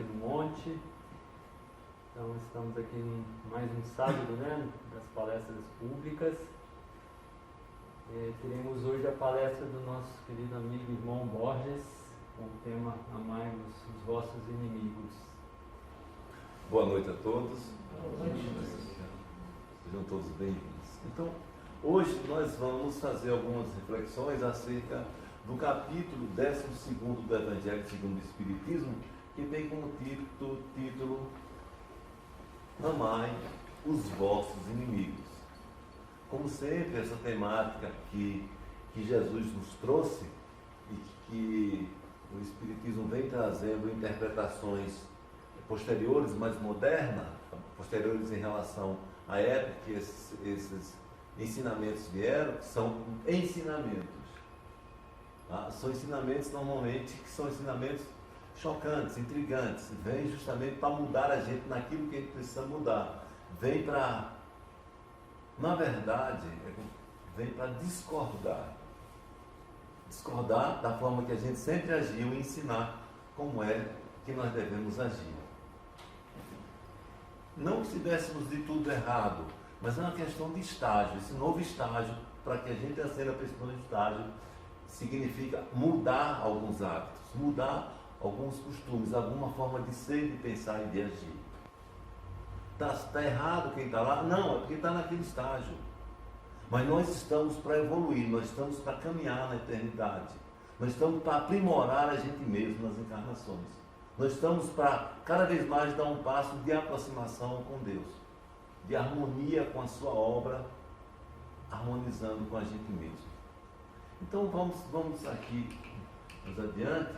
aqui no Monte. Então estamos aqui em mais um sábado, né, das palestras públicas. Teremos hoje a palestra do nosso querido amigo irmão Borges, com o tema Amai os vossos inimigos. Boa noite a todos. Boa noite. Sejam todos bem-vindos. Então, hoje nós vamos fazer algumas reflexões acerca do capítulo 12º do Evangelho segundo o Espiritismo, que tem como título Amai os vossos inimigos. Como sempre, essa temática que Jesus nos trouxe e que o Espiritismo vem trazendo interpretações posteriores, mais modernas, posteriores em relação à época que esses ensinamentos vieram, são ensinamentos. São ensinamentos normalmente que são ensinamentos chocantes, intrigantes, vem justamente para mudar a gente naquilo que a gente precisa mudar. Vem para, na verdade, vem para discordar da forma que a gente sempre agiu e ensinar como é que nós devemos agir. Não que estivéssemos de tudo errado, mas é uma questão de estágio. Esse novo estágio, para que a gente acenda para esse novo estágio, significa mudar alguns hábitos, mudar alguns costumes, alguma forma de ser, de pensar e de agir. Está errado quem está lá? Não, é porque está naquele estágio. Mas nós estamos para evoluir, nós estamos para caminhar na eternidade. Nós estamos para aprimorar a gente mesmo nas encarnações. Nós estamos para cada vez mais dar um passo de aproximação com Deus, de harmonia com a sua obra, harmonizando com a gente mesmo. Então vamos aqui mais adiante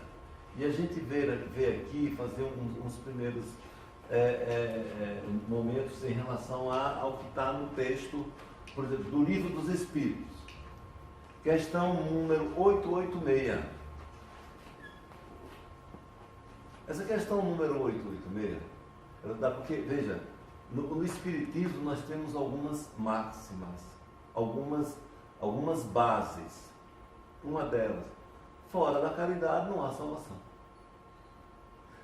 e a gente vê aqui, fazer uns primeiros momentos em relação ao que está no texto, por exemplo, do Livro dos Espíritos, questão número 886. Essa questão número 886, ela dá porque, veja, no Espiritismo nós temos algumas máximas, algumas bases. Uma delas, fora da caridade não há salvação.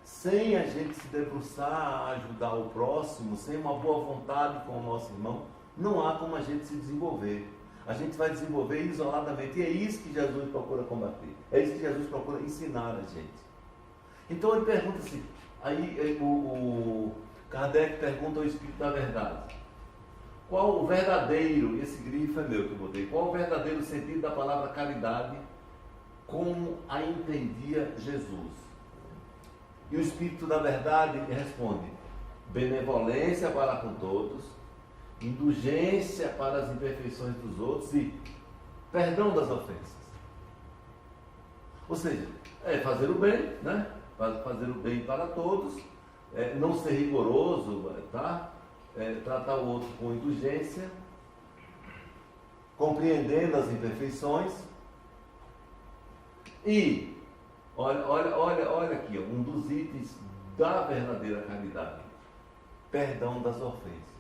Sem a gente se debruçar a ajudar o próximo, sem uma boa vontade com o nosso irmão, não há como a gente se desenvolver. A gente vai desenvolver isoladamente. E é isso que Jesus procura combater. É isso que Jesus procura ensinar a gente. Então ele pergunta assim, aí o Kardec pergunta ao Espírito da Verdade. Qual o verdadeiro, esse grifo é meu que eu botei, qual o verdadeiro sentido da palavra caridade, como a entendia Jesus? E o Espírito da Verdade responde, benevolência para com todos, indulgência para as imperfeições dos outros e perdão das ofensas. Ou seja, fazer o bem, né? Fazer o bem para todos, não ser rigoroso, tá? Tratar o outro com indulgência, compreendendo as imperfeições e, olha aqui, um dos itens da verdadeira caridade, perdão das ofensas,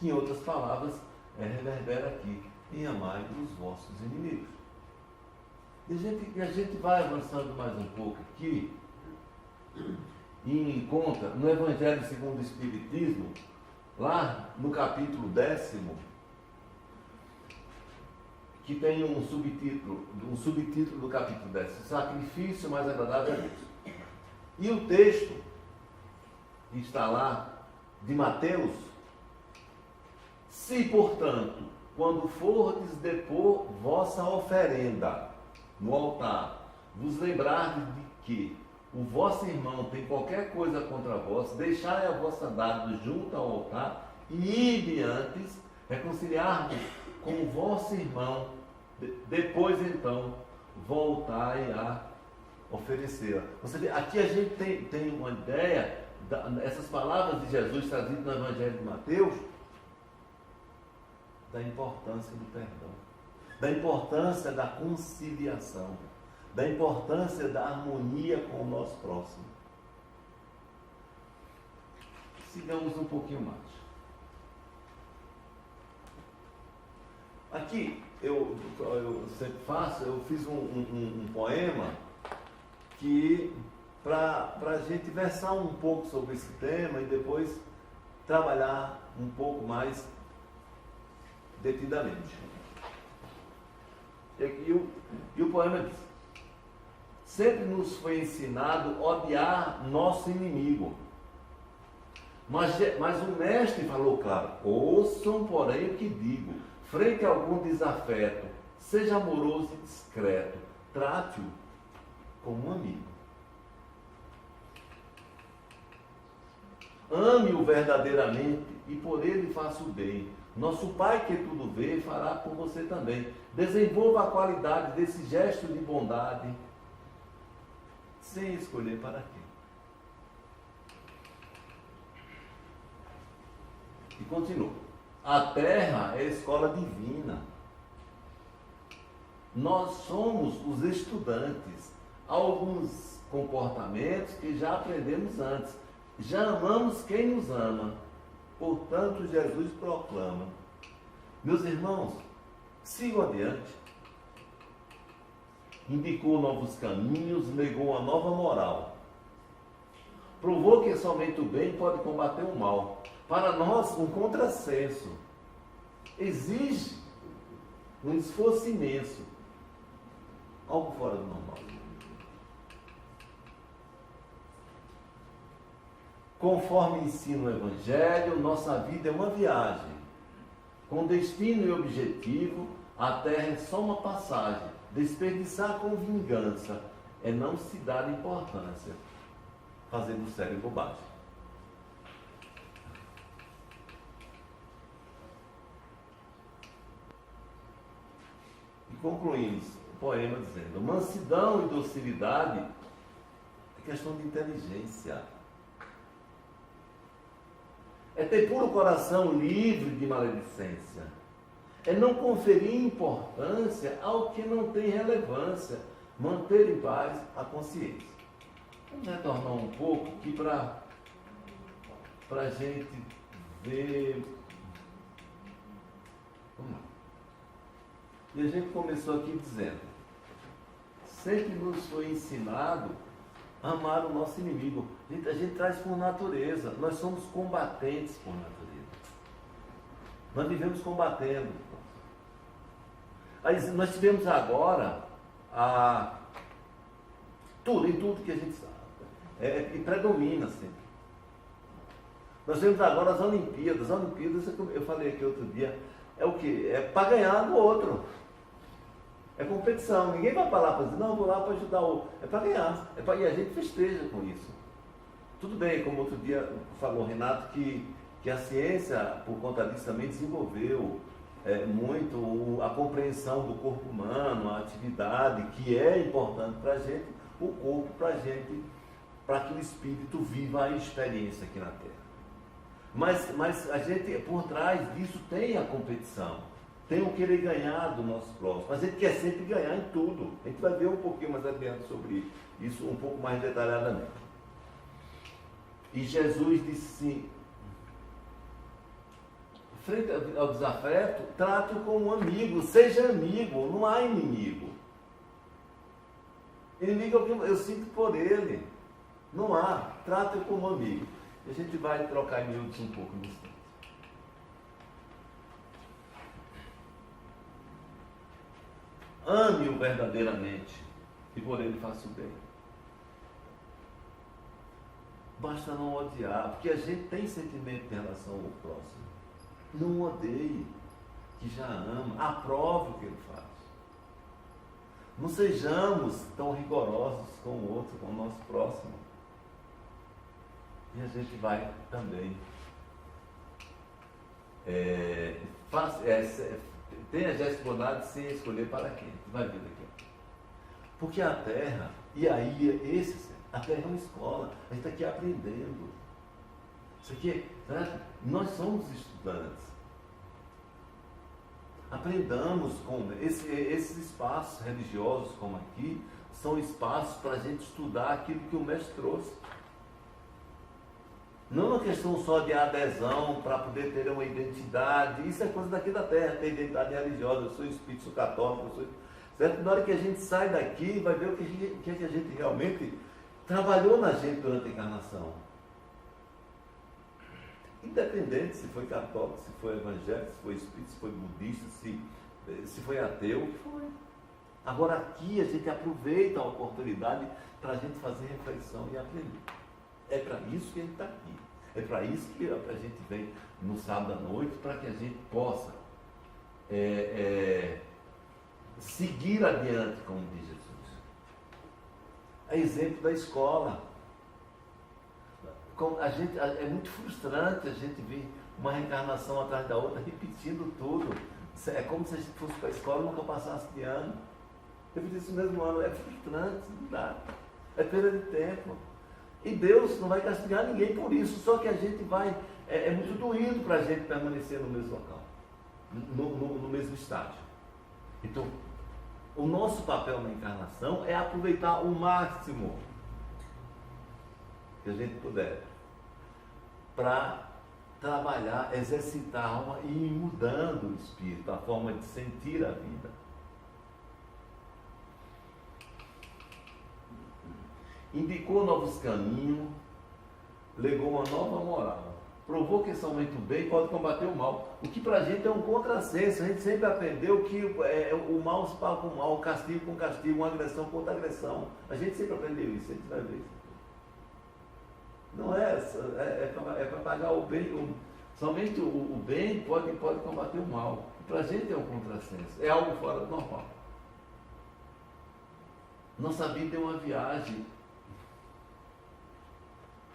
que em outras palavras reverbera aqui, em amai os vossos inimigos. E a gente vai avançando mais um pouco aqui e encontra no Evangelho segundo o Espiritismo, lá no capítulo 10º, que tem um subtítulo do capítulo 10, sacrifício mais agradável a Deus. E o texto que está lá, de Mateus, se, portanto, quando fordes depor vossa oferenda no altar, vos lembrardes de que o vosso irmão tem qualquer coisa contra vós, deixai a vossa dádiva junto ao altar e ide antes reconciliar-vos com o vosso irmão, depois então voltai a oferecer. Você vê, aqui a gente tem uma ideia, essas palavras de Jesus trazidas no Evangelho de Mateus, da importância do perdão, da importância da conciliação, da importância da harmonia com o nosso próximo. Sigamos um pouquinho mais. Aqui, eu sempre faço, eu fiz um poema que para a gente versar um pouco sobre esse tema e depois trabalhar um pouco mais detidamente. E o poema diz: sempre nos foi ensinado odiar nosso inimigo. Mas o mestre falou claro: ouçam, porém, o que digo. Frente a algum desafeto, seja amoroso e discreto, trate-o como um amigo. Ame-o verdadeiramente e por ele faça o bem. Nosso Pai que tudo vê fará por você também. Desenvolva a qualidade desse gesto de bondade, sem escolher para quem. E continua: a terra é a escola divina. Nós somos os estudantes. Há alguns comportamentos que já aprendemos antes. Já amamos quem nos ama. Portanto, Jesus proclama: meus irmãos, sigam adiante. Indicou novos caminhos, negou uma nova moral. Provou que somente o bem pode combater o mal. Para nós, um contrassenso exige um esforço imenso, algo fora do normal. Conforme ensina o Evangelho, nossa vida é uma viagem. Com destino e objetivo, a terra é só uma passagem. Desperdiçar com vingança é não se dar importância, fazendo sério bobagem. E concluímos o poema dizendo: mansidão e docilidade é questão de inteligência. É ter puro coração livre de maledicência. É não conferir importância ao que não tem relevância. Manter em paz a consciência. Vamos retornar um pouco aqui para a gente ver. Vamos lá. E a gente começou aqui dizendo: sempre nos foi ensinado a amar o nosso inimigo. A gente traz por natureza. Nós somos combatentes por natureza. Nós vivemos combatendo. Aí, nós tivemos agora em tudo que a gente sabe, que predomina sempre. Nós temos agora as Olimpíadas. As Olimpíadas, eu falei aqui outro dia, é o quê? É para ganhar do outro. É competição. Ninguém vai para lá para dizer: não, eu vou lá para ajudar o outro. É para ganhar. E a gente festeja com isso. Tudo bem, como outro dia falou Renato, que a ciência, por conta disso, também desenvolveu muito a compreensão do corpo humano, a atividade, que é importante para a gente, o corpo para a gente, para que o espírito viva a experiência aqui na Terra. Mas a gente, por trás disso, tem a competição, tem o querer ganhar do nosso próximo. A gente quer sempre ganhar em tudo. A gente vai ver um pouquinho mais adiante sobre isso, um pouco mais detalhadamente. E Jesus disse assim: frente ao desafeto, trate-o como um amigo, seja amigo, não há inimigo. Inimigo é o que eu sinto por ele. Não há, trate-o como amigo. E a gente vai trocar em miúdos um pouco no instante. Ame-o verdadeiramente e por ele faça o bem. Basta não odiar, porque a gente tem sentimento em relação ao próximo. Não odeie, que já ama, aprove o que ele faz. Não sejamos tão rigorosos com o outro, com o nosso próximo. E a gente vai também tenha gesto de bondade sem escolher para quem. Vai ver daqui. Porque a terra, e aí a terra é uma escola, a gente está aqui aprendendo. Isso aqui, certo? Nós somos estudantes. Aprendamos com esses espaços religiosos como aqui, são espaços para a gente estudar aquilo que o mestre trouxe. Não uma questão só de adesão para poder ter uma identidade. Isso é coisa daqui da terra, ter identidade religiosa. Eu sou espírita, sou católico, certo? Na hora que a gente sai daqui, vai ver o que a gente realmente trabalhou na gente durante a encarnação. Independente se foi católico, se foi evangélico, se foi espírita, se foi budista, se foi ateu, o que foi. Agora aqui a gente aproveita a oportunidade para a gente fazer reflexão e aprender. É para isso que a gente está aqui. É para isso que a gente vem no sábado à noite, para que a gente possa seguir adiante, como diz Jesus. É exemplo da escola. É muito frustrante a gente ver uma reencarnação atrás da outra, repetindo tudo. É como se a gente fosse para a escola e nunca passasse de ano. Eu fiz isso no mesmo ano. É frustrante, não dá. É perda de tempo. E Deus não vai castigar ninguém por isso, só que a gente vai. É muito doído para a gente permanecer no mesmo local, no mesmo estágio. Então, o nosso papel na encarnação é aproveitar o máximo que a gente puder para trabalhar, exercitar a alma e ir mudando o espírito, a forma de sentir a vida. Indicou novos caminhos, legou uma nova moral, provou que somente o bem pode combater o mal, o que para a gente é um contrassenso. A gente sempre aprendeu que o mal se paga com o mal, o castigo com castigo, uma agressão com outra agressão. A gente sempre aprendeu isso, a gente vai ver isso. Não é para pagar o bem, somente o bem pode combater o mal. Para a gente é um contrassenso, é algo fora do normal. Nossa vida é uma viagem,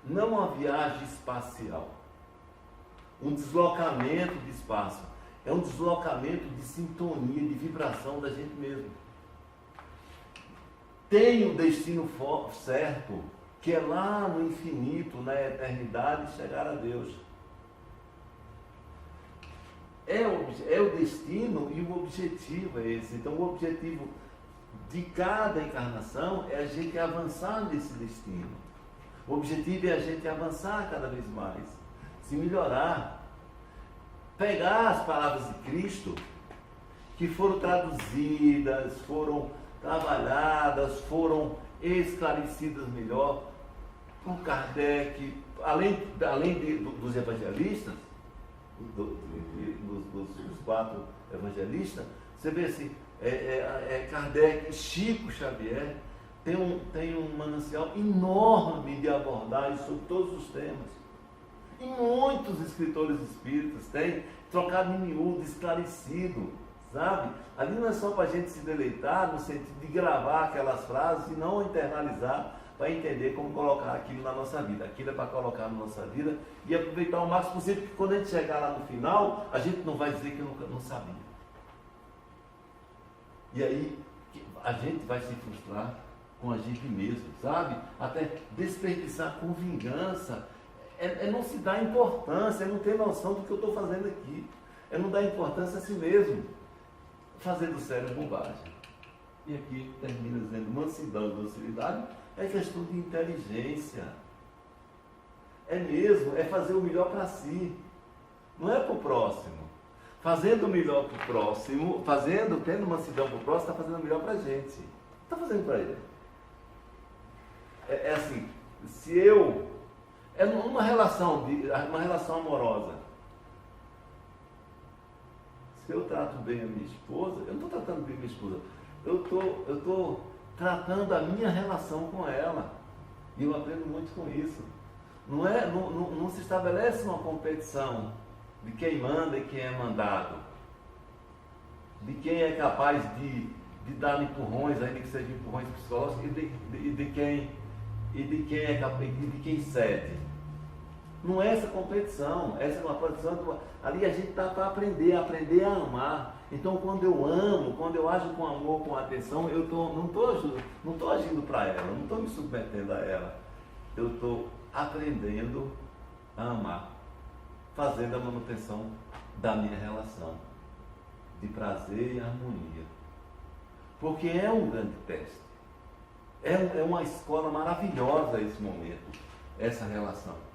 não uma viagem espacial, um deslocamento de espaço, é um deslocamento de sintonia, de vibração da gente mesmo. Tem um destino certo, que é lá no infinito, na eternidade, chegar a Deus. É o destino e o objetivo é esse. Então o objetivo de cada encarnação é a gente avançar nesse destino. O objetivo é a gente avançar cada vez mais, se melhorar, pegar as palavras de Cristo que foram traduzidas, foram trabalhadas, foram esclarecidas melhor por Kardec, além dos evangelistas, dos 4 evangelistas. Você vê assim, Kardec, Chico Xavier tem um manancial enorme de abordagem sobre todos os temas. E muitos escritores espíritas têm trocado em miúdo, esclarecido, sabe? Ali não é só para a gente se deleitar, no sentido de gravar aquelas frases e não internalizar, para entender como colocar aquilo na nossa vida. Aquilo é para colocar na nossa vida e aproveitar o máximo possível, porque quando a gente chegar lá no final, a gente não vai dizer que não sabia. E aí a gente vai se frustrar com a gente mesmo, sabe? Até desperdiçar com vingança. É não se dar importância, é não ter noção do que eu estou fazendo aqui. É não dar importância a si mesmo. Fazer do cérebro bobagem. E aqui termina dizendo: mansidão e docilidade é questão de inteligência. É mesmo, é fazer o melhor para si. Não é para o próximo. Fazendo o melhor para o próximo, tendo mansidão para o próximo, está fazendo o melhor para a gente. Está fazendo para ele. É assim, se eu... É uma relação amorosa. Se eu trato bem a minha esposa, eu não estou tratando bem a minha esposa, eu estou tratando a minha relação com ela. E eu aprendo muito com isso. Não se estabelece uma competição de quem manda e quem é mandado. De quem é capaz de dar empurrões, ainda que sejam empurrões psicológicos, e de quem é capaz, de quem cede. Não é essa competição, essa é uma competição. Ali a gente está para aprender a amar. Então, quando eu amo, quando eu ajo com amor, com atenção, eu não estou agindo para ela, não estou me submetendo a ela. Eu estou aprendendo a amar, fazendo a manutenção da minha relação de prazer e harmonia. Porque é um grande teste. É uma escola maravilhosa esse momento, essa relação.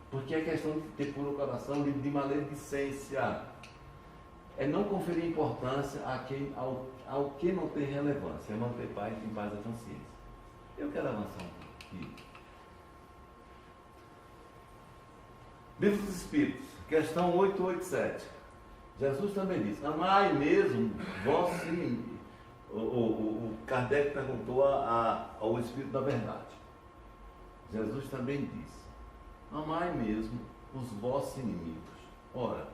Porque é questão de ter puro coração, de maledicência. É não conferir importância ao que não tem relevância. É manter paz em paz a consciência. Eu quero avançar um pouco. aqui. Livro dos Espíritos, questão 887. Jesus também diz: amai mesmo vós inimigos. O Kardec perguntou ao Espírito da Verdade. Jesus também diz: amai mesmo os vossos inimigos. Ora,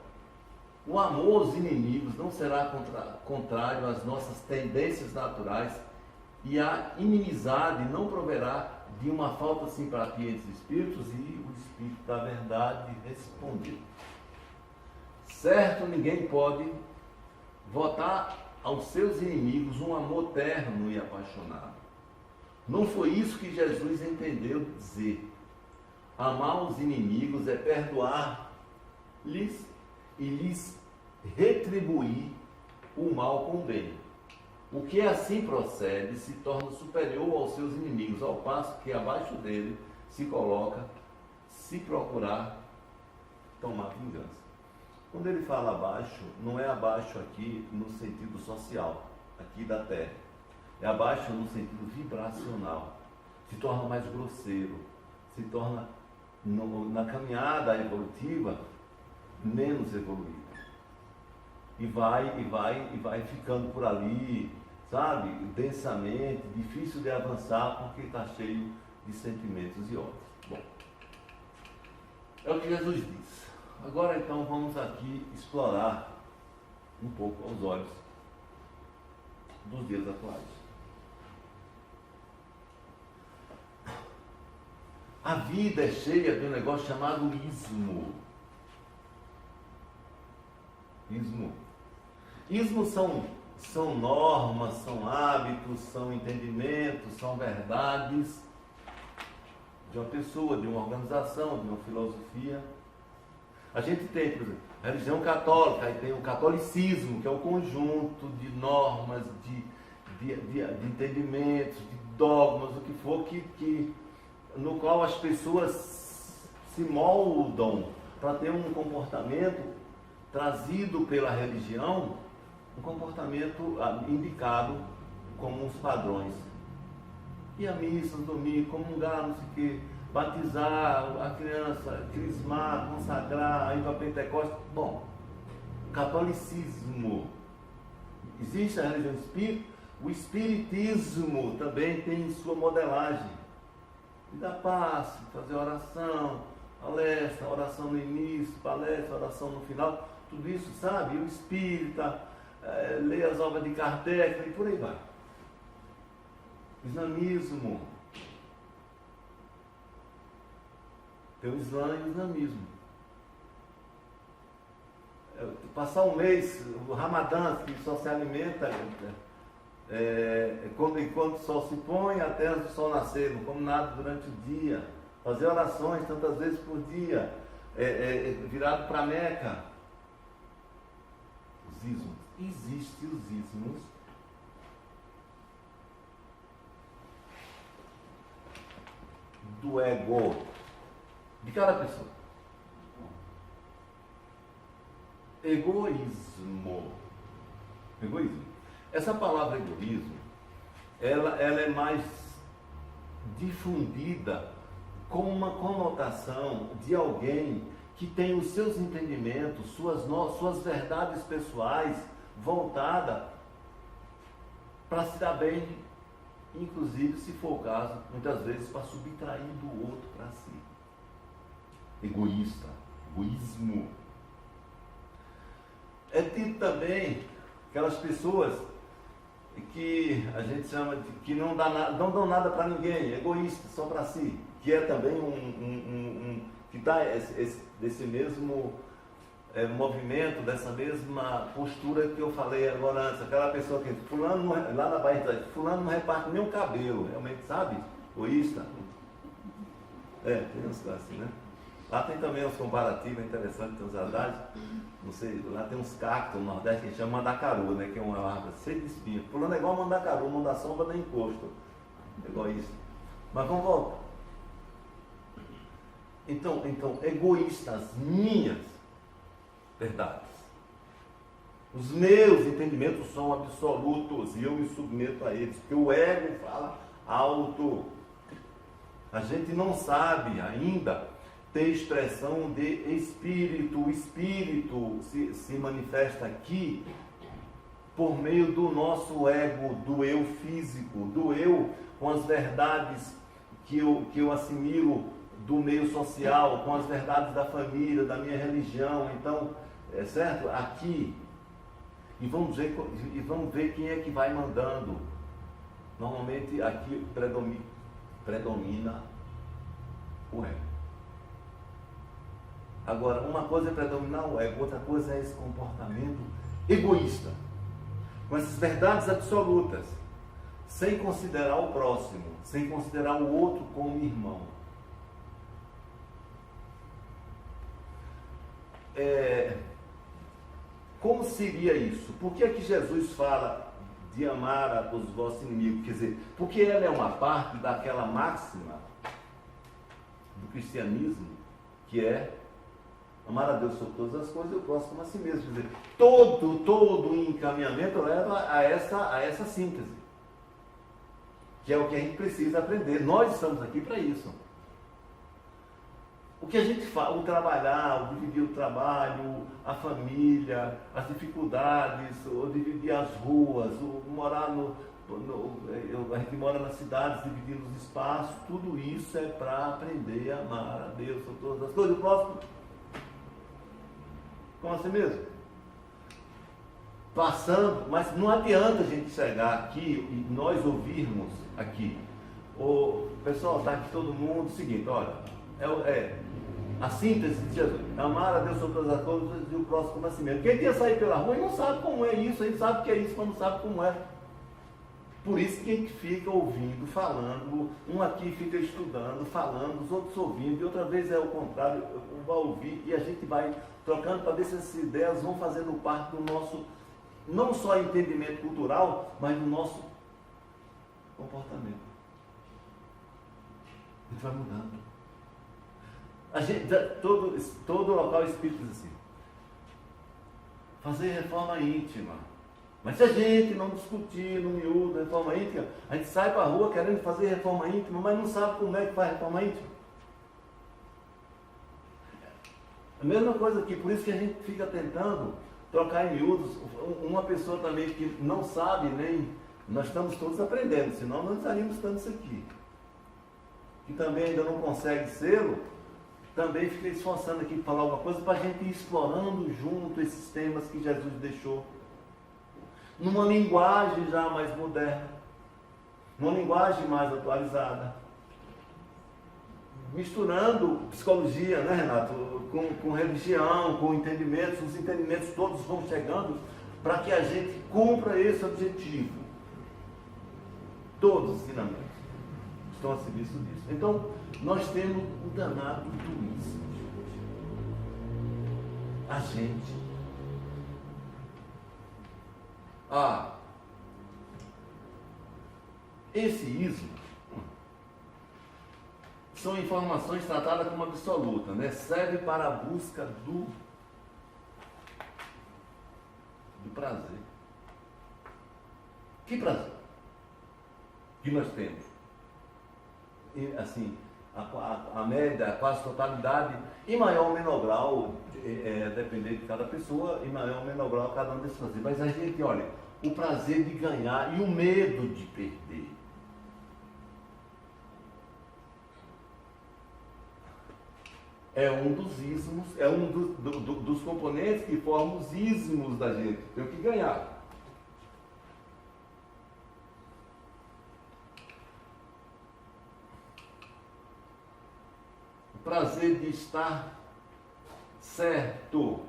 o amor aos inimigos não será contrário às nossas tendências naturais, e a inimizade não proverá de uma falta de simpatia entre os espíritos. E o Espírito da Verdade respondeu: certo, ninguém pode votar aos seus inimigos um amor terno e apaixonado. Não foi isso que Jesus entendeu dizer. Amar os inimigos é perdoar-lhes e lhes retribuir o mal com o bem. O que assim procede se torna superior aos seus inimigos, ao passo que abaixo dele se coloca, se procurar tomar vingança. Quando ele fala abaixo, não é abaixo aqui no sentido social, aqui da Terra. É abaixo no sentido vibracional. Se torna mais grosseiro, se torna, na caminhada evolutiva, menos evoluído. E vai ficando por ali, sabe, densamente, difícil de avançar, porque está cheio de sentimentos e ódios. Bom, é o que Jesus diz. Agora então vamos aqui explorar um pouco aos olhos dos dias atuais. A vida é cheia de um negócio chamado ismo. Ismos são normas, são hábitos, são entendimentos, são verdades de uma pessoa, de uma organização, de uma filosofia. A gente tem, por exemplo, a religião católica, aí tem o catolicismo, que é o conjunto de normas, de entendimentos, de dogmas, o que for, no qual as pessoas se moldam para ter um comportamento trazido pela religião, um comportamento indicado como uns padrões. E a missa, no domingo, comungar, não sei o quê, batizar a criança, crismar, consagrar, ir para Pentecostes. Bom, catolicismo. Existe a religião espírita, o espiritismo também tem sua modelagem. E dar passe, fazer oração, palestra, oração no início, palestra, oração no final, tudo isso, sabe? O espírita, lê as obras de Kardec e por aí vai. Islamismo. Tem o Islã e o islamismo. Passar um mês, o Ramadã, que só se alimenta enquanto o sol se põe até antes do sol nascer, não come nada durante o dia. Fazer orações tantas vezes por dia, virado para Meca. Os ismos. Existem os ismos do ego de cada pessoa. Egoísmo. Essa palavra egoísmo, ela é mais difundida com uma conotação de alguém que tem os seus entendimentos, suas verdades pessoais voltada para se dar bem, inclusive, se for o caso, muitas vezes para subtrair do outro para si. Egoísta, egoísmo. É tido também aquelas pessoas que a gente chama de que não dão nada para ninguém, egoísta, só para si, que é também que dá desse mesmo movimento, dessa mesma postura que eu falei agora antes, aquela pessoa que fulano, lá na Bahia, fulano não reparte nem o cabelo, realmente, sabe? Egoísta. Tem uns assim, né? Lá tem também uns comparativos interessantes, tem uns adagios, não sei, lá tem uns cactos no Nordeste que a gente chama mandacaru, né? Que é uma árvore cheia de espinhos. Fulano é igual mandacaru, não dá sombra nem encosto. Egoísta. Mas vamos voltar. Então, egoístas, minhas verdades. Os meus entendimentos são absolutos e eu me submeto a eles, porque o ego fala alto. A gente não sabe ainda ter expressão de espírito. O espírito se manifesta aqui por meio do nosso ego, do eu físico, do eu com as verdades que eu assimilo do meio social, com as verdades da família, da minha religião. Então, é certo? Aqui, e vamos ver quem é que vai mandando. Normalmente aqui predomina o ego. Agora, uma coisa é predominar o ego, outra coisa é esse comportamento egoísta, com essas verdades absolutas, sem considerar o próximo, sem considerar o outro como irmão. Como seria isso? Por que é que Jesus fala de amar os vossos inimigos? Quer dizer, porque ela é uma parte daquela máxima do cristianismo, que é amar a Deus sobre todas as coisas e o próximo como a si mesmo. Quer dizer, todo encaminhamento leva a essa síntese, que é o que a gente precisa aprender. Nós estamos aqui para isso. O que a gente faz, o trabalhar, o dividir o trabalho, a família, as dificuldades, o dividir as ruas, o morar a gente mora nas cidades, dividindo os espaços, tudo isso é para aprender a amar a Deus sobre todas as coisas. O próximo, como assim mesmo? Passando, mas não adianta a gente chegar aqui e nós ouvirmos aqui. Pessoal, está aqui todo mundo, seguinte, olha, a síntese de Jesus, amar a Deus sobre todas as coisas e o próximo como a si mesmo. Quem quer sair pela rua e não sabe como é isso, a gente sabe o que é isso, mas não sabe como é. Por isso que a gente fica ouvindo, falando, um aqui fica estudando, falando, os outros ouvindo, e outra vez é o contrário, um vai ouvir e a gente vai trocando para ver se essas ideias vão fazendo parte do nosso, não só entendimento cultural, mas do nosso comportamento. A gente vai mudando. A gente, todo local espírita diz assim, fazer reforma íntima. Mas se a gente não discutir no miúdo reforma íntima, a gente sai para a rua querendo fazer reforma íntima, mas não sabe como é que faz reforma íntima. A mesma coisa aqui, por isso que a gente fica tentando trocar em miúdos. Uma pessoa também que não sabe nem, nós estamos todos aprendendo, senão nós estaríamos estando isso aqui. Que também ainda não consegue ser, também fica esforçando aqui para falar alguma coisa para a gente ir explorando junto esses temas que Jesus deixou. Numa linguagem já mais moderna, numa linguagem mais atualizada. Misturando psicologia, né, Renato, com religião, com entendimentos, os entendimentos todos vão chegando para que a gente cumpra esse objetivo. Todos os ensinamentos estão a serviço disso. Então, nós temos o danado do ismo. A gente. Esse ismo são informações tratadas como absoluta, né? Serve para a busca do prazer. Que prazer que nós temos? E, assim, a média, a quase totalidade, em maior ou menor grau, dependendo de cada pessoa, em maior ou menor grau cada um desses prazeres. Mas a gente, olha, o prazer de ganhar e o medo de perder. É um dos ismos, é um dos componentes que formam os ismos da gente. Tem que ganhar. O prazer de estar certo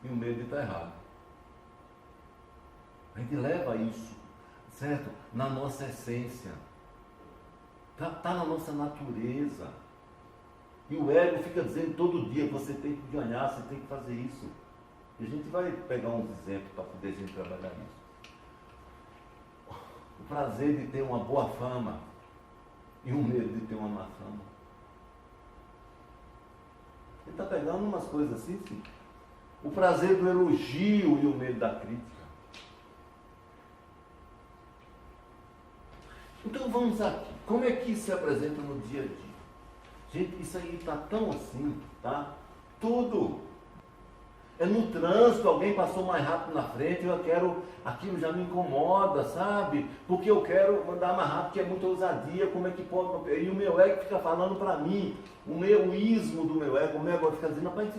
e o medo de estar errado. A gente leva isso, certo? Na nossa essência. Está na nossa natureza. E o ego fica dizendo todo dia, você tem que ganhar, você tem que fazer isso. E a gente vai pegar uns exemplos para poder a gente trabalhar isso. O prazer de ter uma boa fama e o medo de ter uma má fama. Ele está pegando umas coisas assim, sim. O prazer do elogio e o medo da crítica. Então vamos aqui. Como é que isso se apresenta no dia a dia? Gente, isso aí está tão assim, tá? Tudo. É no trânsito, alguém passou mais rápido na frente, eu quero, aquilo já me incomoda, sabe? Porque eu quero andar mais rápido, que é muita ousadia, como é que pode... E o meu ego fica falando para mim, o ismo do meu ego fica dizendo, rapaz,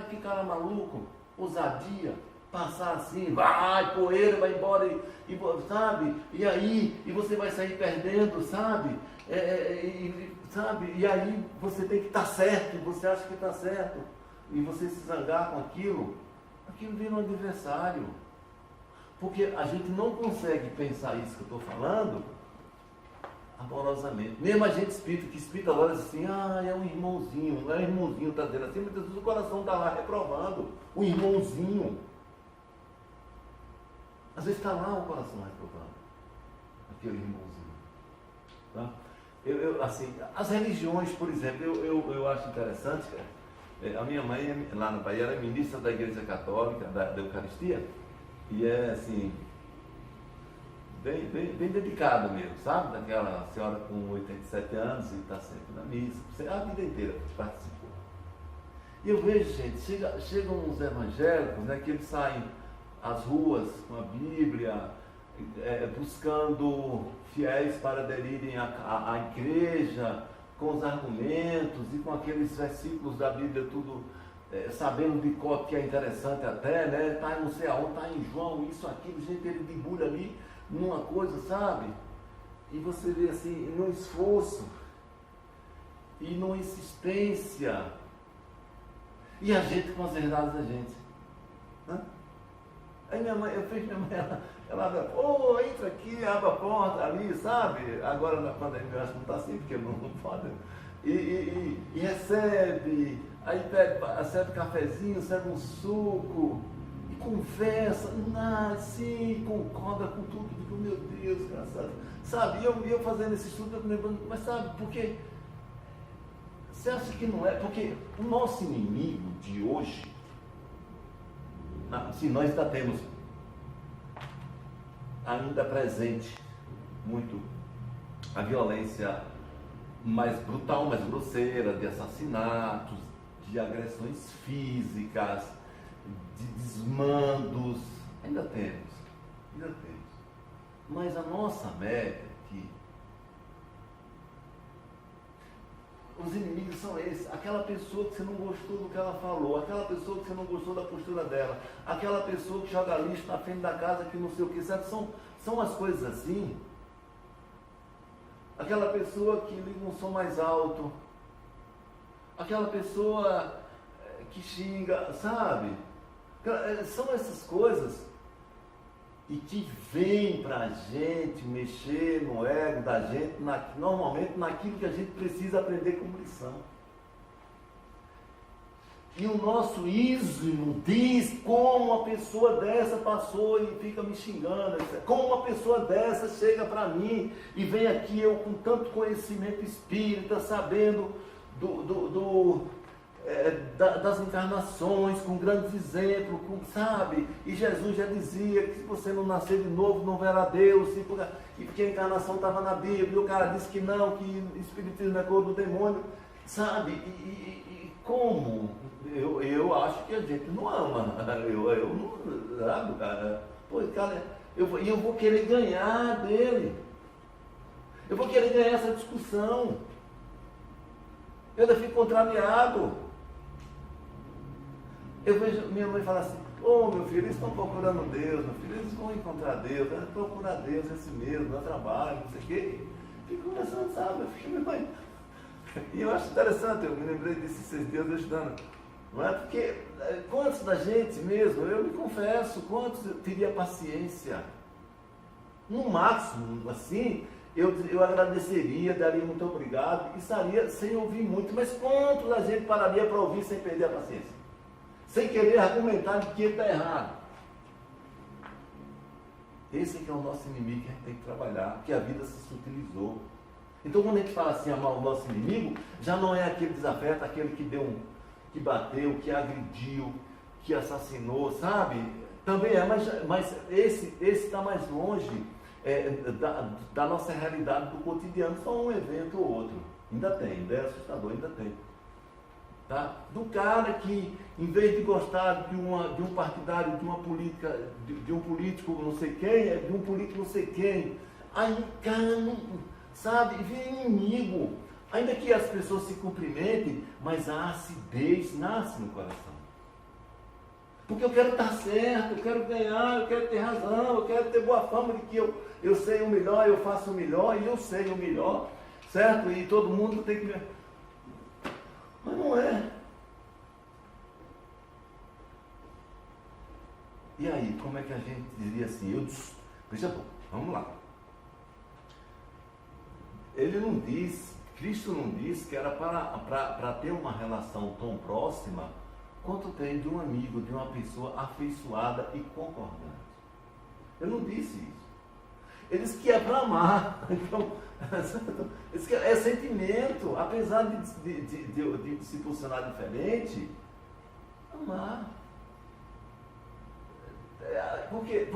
que cara maluco, ousadia, passar assim, vai, poeira, vai embora, sabe? E aí, e você vai sair perdendo, sabe? Sabe? E aí você tem que estar certo, você acha que está certo. E você se zangar com aquilo vira um adversário. Porque a gente não consegue pensar isso que eu estou falando amorosamente. Mesmo a gente espírita, que espírita agora diz assim, é um irmãozinho, não é um irmãozinho, está dizendo assim, muitas vezes o coração está lá reprovando. O irmãozinho. Às vezes está lá o coração reprovando. Aquele irmãozinho. Tá? Assim, as religiões, por exemplo, eu acho interessante, cara. A minha mãe, lá na Bahia, ela é ministra da Igreja Católica, da Eucaristia, e é assim, bem dedicada mesmo, sabe? Daquela senhora com 87 anos e está sempre na missa, a vida inteira participou. E eu vejo, gente, chegam uns evangélicos, né, que eles saem às ruas com a Bíblia, buscando fiéis para aderirem à igreja, com os argumentos e com aqueles versículos da Bíblia, tudo sabendo de cor, que é interessante até, né? Está não sei aonde, está em João, isso, aquilo, gente, ele debulha ali numa coisa, sabe? E você vê assim, num esforço e numa insistência. E a gente com as verdades da gente. Né? Aí minha mãe, ela entra aqui, abre a porta ali, sabe? Agora na pandemia eu acho que não está assim, porque não pode. E recebe, aí serve cafezinho, serve um suco, e conversa, sim, concorda com tudo, digo, meu Deus, engraçado. Sabe, e eu fazendo esse estudo, mas sabe, porque você acha que não é? Porque o nosso inimigo de hoje, se nós ainda temos ainda presente muito a violência mais brutal, mais grosseira, de assassinatos, de agressões físicas, de desmandos, ainda temos. Mas a nossa meta aqui, os inimigos são esses, aquela pessoa que você não gostou do que ela falou, aquela pessoa que você não gostou da postura dela, aquela pessoa que joga lixo na frente da casa, que não sei o que, sabe? São as coisas assim, aquela pessoa que liga um som mais alto, aquela pessoa que xinga, sabe? São essas coisas e que vem para a gente mexer no ego da gente, normalmente naquilo que a gente precisa aprender como lição. E o nosso ismo diz como uma pessoa dessa passou e fica me xingando, como uma pessoa dessa chega para mim e vem aqui eu com tanto conhecimento espírita, sabendo das encarnações, com grandes exemplos, sabe? E Jesus já dizia que se você não nascer de novo, não verá Deus, e porque a encarnação estava na Bíblia, e o cara disse que não, que espiritismo é coisa do demônio, sabe? E como? Eu acho que a gente não ama, eu não, sabe, cara? Pô, cara, eu vou querer ganhar dele, eu vou querer ganhar essa discussão, eu ainda fico contrariado. Eu vejo minha mãe falar assim, meu filho, eles estão procurando Deus, meu filho, eles vão encontrar Deus, procurar Deus esse mesmo, dá trabalho, não sei o quê. Fico conversando, sabe? Eu fico, minha mãe. E eu acho interessante, eu me lembrei disso esses dias eu estudando. Não é? Porque quantos da gente mesmo, eu me confesso, quantos eu teria paciência? No máximo, assim, eu agradeceria, daria muito obrigado, e estaria sem ouvir muito, mas quantos da gente pararia para ouvir sem perder a paciência? Sem querer argumentar de que ele está errado. Esse que é o nosso inimigo que a gente tem que trabalhar, porque a vida se sutilizou. Então quando a gente fala assim, amar o nosso inimigo, já não é aquele desafeto, aquele que bateu, que agrediu, que assassinou, sabe? Também é, mas esse está mais longe. da nossa realidade do cotidiano, só um evento ou outro. Ainda tem, ainda é assustador, ainda tem. Tá? Do cara que, em vez de gostar de um partidário, de uma política, de um político não sei quem, de um político não sei quem, aí, cara, não, sabe, vem inimigo. Ainda que as pessoas se cumprimentem, mas a acidez nasce no coração. Porque eu quero estar certo, eu quero ganhar, eu quero ter razão, eu quero ter boa fama de que eu sei o melhor, eu faço o melhor e eu sei o melhor, certo? E todo mundo tem que... Mas não é. E aí, como é que a gente diria assim? Veja bom, vamos lá. Ele não diz, Cristo não diz que era para ter uma relação tão próxima quanto tem de um amigo, de uma pessoa afeiçoada e concordante. Ele não disse isso. Ele disse que é para amar. Então, é sentimento, apesar de se posicionar diferente, amar. Porque,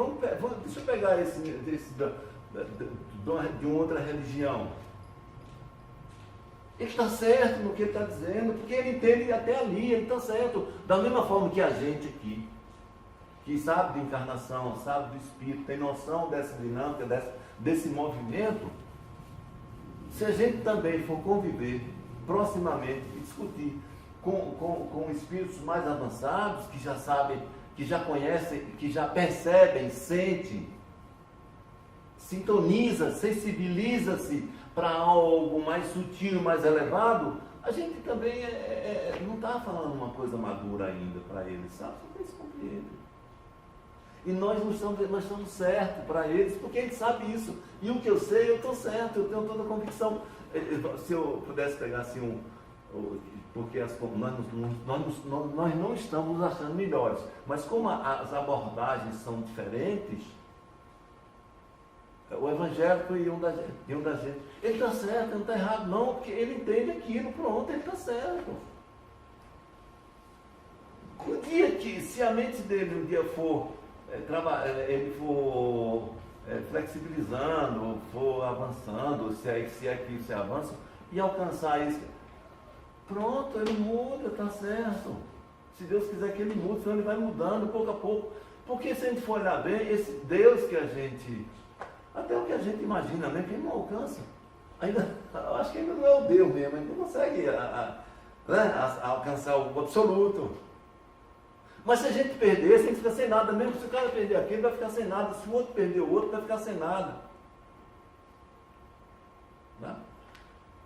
deixa eu pegar esse de uma outra religião. Ele está certo no que ele está dizendo, porque ele entende até ali, ele está certo. Da mesma forma que a gente aqui, que sabe de encarnação, sabe do Espírito, tem noção dessa dinâmica, desse movimento, se a gente também for conviver proximamente e discutir com espíritos mais avançados, que já sabem, que já conhecem, que já percebem, sentem, sintoniza, sensibiliza-se para algo mais sutil, mais elevado, a gente também não está falando uma coisa madura ainda para eles, sabe? Só que eles compreendem. E nós estamos certos para eles, porque eles sabem isso. E o que eu sei, eu estou certo, eu tenho toda a convicção. Se eu pudesse pegar assim porque nós não estamos nos achando melhores, mas como as abordagens são diferentes, o evangélico e um da gente, ele está certo, ele não está errado não, porque ele entende aquilo, pronto, ele está certo. O dia que, se a mente dele um dia for ele for flexibilizando, for avançando, se é que isso é avanço, e alcançar isso, pronto, ele muda, está certo. Se Deus quiser que ele mude, senão ele vai mudando pouco a pouco. Porque se a gente for olhar bem, esse Deus que a gente, até o que a gente imagina mesmo, que ele não alcança. Eu acho que ainda não é o Deus mesmo, ele não consegue alcançar o absoluto. Mas se a gente perder, a gente fica sem nada. Mesmo se o cara perder aquele, vai ficar sem nada. Se o outro perder o outro, vai ficar sem nada. Né?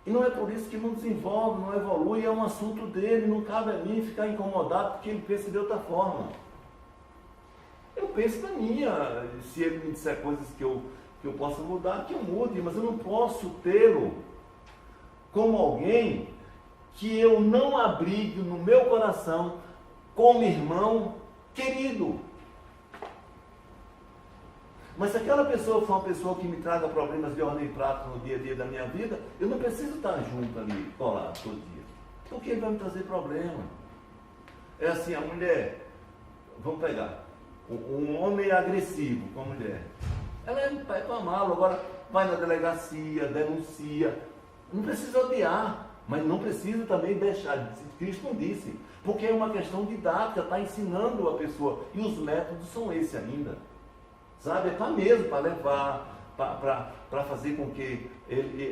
E não é por isso que não desenvolve, não evolui. É um assunto dele. Não cabe a mim ficar incomodado porque ele pensa de outra forma. Eu penso na minha. Se ele me disser coisas que eu possa mudar, que eu mude. Mas eu não posso tê-lo como alguém que eu não abrigue no meu coração como irmão querido. Mas se aquela pessoa for uma pessoa que me traga problemas de ordem prática no dia a dia da minha vida, eu não preciso estar junto ali, colado todo dia. Porque ele vai me trazer problema. É assim, a mulher, vamos pegar, um homem agressivo com a mulher. Ela é para amá-lo, agora vai na delegacia, denuncia. Não precisa odiar, mas não precisa também deixar. Cristo não disse. Porque é uma questão didática, está ensinando a pessoa. E os métodos são esses ainda. Sabe? É para mesmo, para levar, para fazer com que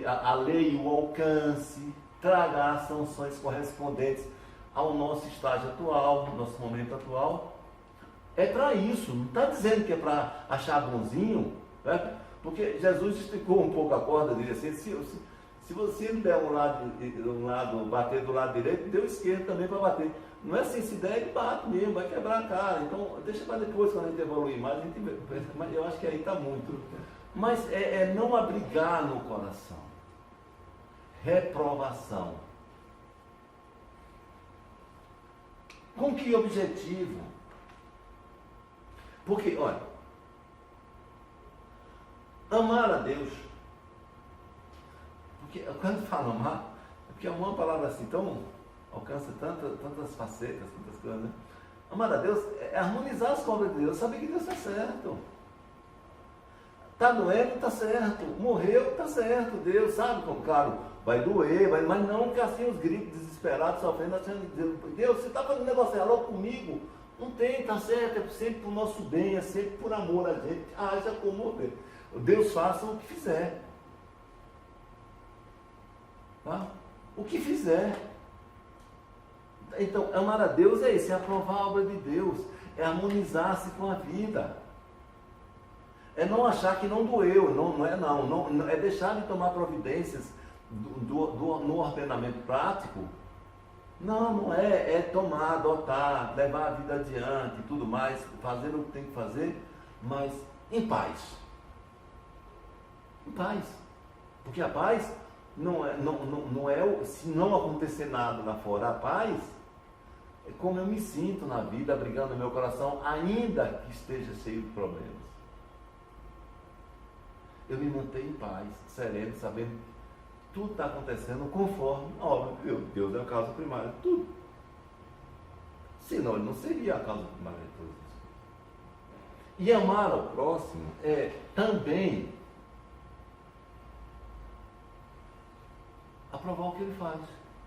a lei o alcance, traga as sanções correspondentes ao nosso estágio atual, ao nosso momento atual. É para isso, não está dizendo que é para achar bonzinho, né? Porque Jesus esticou um pouco a corda dele assim, se você der um lado, bater do lado direito, dê o esquerdo também para bater. Não é assim, se der, ele bate mesmo, vai quebrar a cara. Então, deixa para depois, quando a gente evoluir mais, a gente vê. Mas eu acho que aí está muito. Mas é não abrigar no coração. Reprovação. Com que objetivo? Porque, olha, amar a Deus. Porque quando fala amar, é porque amar é uma palavra assim tão, alcança tantas facetas, tantas coisas, né? Amar a Deus é harmonizar as obras de Deus, saber que Deus está certo. Está doendo, está certo. Morreu, está certo. Deus sabe como, claro, vai doer, mas não que assim os gritos desesperados, sofrendo, achando, Deus, você está fazendo um negócio errado comigo. Não tem, está certo, é sempre para o nosso bem, é sempre por amor a gente. Haja como Deus faça o que fizer. Tá? O que fizer. Então, amar a Deus é isso, é aprovar a obra de Deus, é harmonizar-se com a vida. É não achar que não doeu, não é deixar de tomar providências no ordenamento prático. Não é tomar, adotar, levar a vida adiante e tudo mais, fazer o que tem que fazer, mas em paz. Em paz. Porque a paz não é se não acontecer nada lá fora, a paz é como eu me sinto na vida, abrigando o meu coração, ainda que esteja cheio de problemas. Eu me mantenho em paz, sereno, sabendo que tudo está acontecendo conforme a obra de Deus. Deus é a causa primária de tudo. Senão ele não seria a causa primária de tudo. E amar ao próximo é também aprovar o que ele faz,